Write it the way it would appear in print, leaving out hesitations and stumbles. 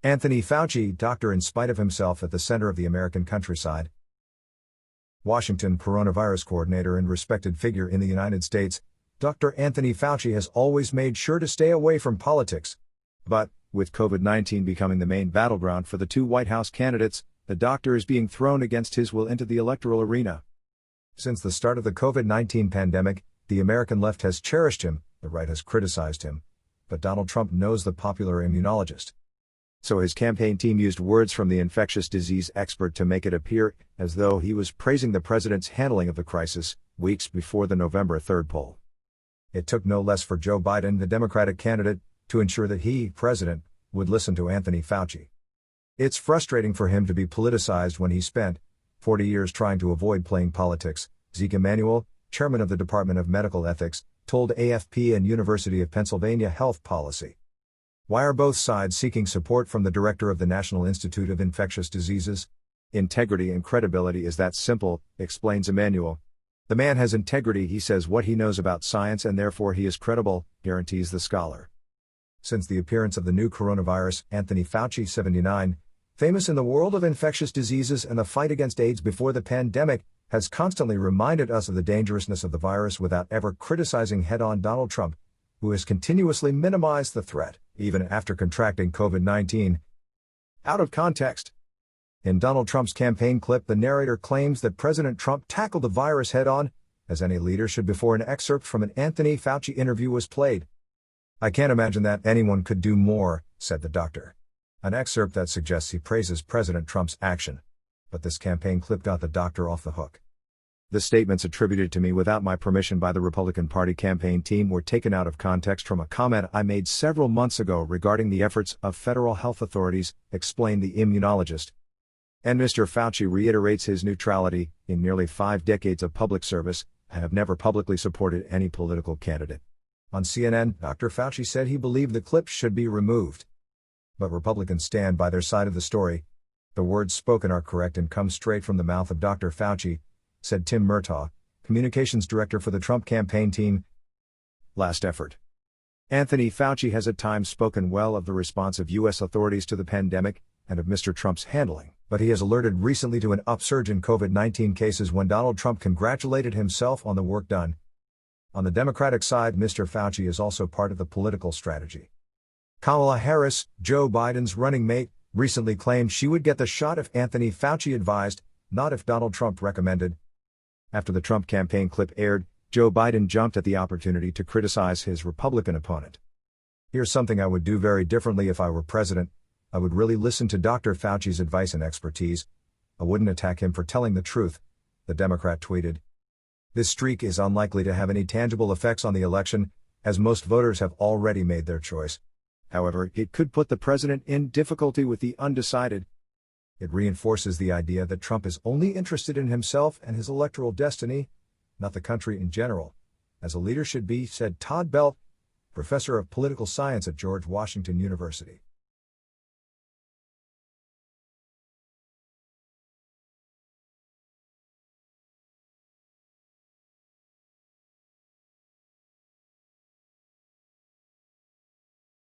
Anthony Fauci, doctor in spite of himself at the center of the American countryside. Washington coronavirus coordinator and respected figure in the United States, Dr. Anthony Fauci has always made sure to stay away from politics. But, with COVID-19 becoming the main battleground for the two White House candidates, the doctor is being thrown against his will into the electoral arena. Since the start of the COVID-19 pandemic, the American left has cherished him, the right has criticized him. But Donald Trump knows the popular immunologist. So his campaign team used words from the infectious disease expert to make it appear as though he was praising the president's handling of the crisis, weeks before the November 3rd poll. It took no less for Joe Biden, the Democratic candidate, to ensure that he, president, would listen to Anthony Fauci. It's frustrating for him to be politicized when he spent 40 years trying to avoid playing politics, Zeke Emanuel, chairman of the Department of Medical Ethics, told AFP and University of Pennsylvania Health Policy. Why are both sides seeking support from the director of the National Institute of Infectious Diseases? Integrity and credibility is that simple, explains Emanuel. The man has integrity, he says what he knows about science and therefore he is credible, guarantees the scholar. Since the appearance of the new coronavirus, Anthony Fauci, 79, famous in the world of infectious diseases and the fight against AIDS before the pandemic, has constantly reminded us of the dangerousness of the virus without ever criticizing head-on Donald Trump, who has continuously minimized the threat, even after contracting COVID-19. Out of context. In Donald Trump's campaign clip, the narrator claims that President Trump tackled the virus head-on, as any leader should before an excerpt from an Anthony Fauci interview was played. "I can't imagine that anyone could do more," said the doctor. An excerpt that suggests he praises President Trump's action. But this campaign clip got the doctor off the hook. The statements attributed to me without my permission by the Republican Party campaign team were taken out of context from a comment I made several months ago regarding the efforts of federal health authorities, explained the immunologist. And Mr. Fauci reiterates his neutrality. In nearly 5 decades of public service, I have never publicly supported any political candidate. On CNN, Dr. Fauci said he believed the clip should be removed. But Republicans stand by their side of the story. The words spoken are correct and come straight from the mouth of Dr. Fauci, said Tim Murtaugh, communications director for the Trump campaign team. Last effort. Anthony Fauci has at times spoken well of the response of U.S. authorities to the pandemic, and of Mr. Trump's handling, but he has alerted recently to an upsurge in COVID-19 cases when Donald Trump congratulated himself on the work done. On the Democratic side, Mr. Fauci is also part of the political strategy. Kamala Harris, Joe Biden's running mate, recently claimed she would get the shot if Anthony Fauci advised, not if Donald Trump recommended. After the Trump campaign clip aired, Joe Biden jumped at the opportunity to criticize his Republican opponent. "Here's something I would do very differently if I were president. I would really listen to Dr. Fauci's advice and expertise. I wouldn't attack him for telling the truth," the Democrat tweeted. This streak is unlikely to have any tangible effects on the election, as most voters have already made their choice. However, it could put the president in difficulty with the undecided. It reinforces the idea that Trump is only interested in himself and his electoral destiny, not the country in general, as a leader should be, said Todd Belt, professor of political science at George Washington University.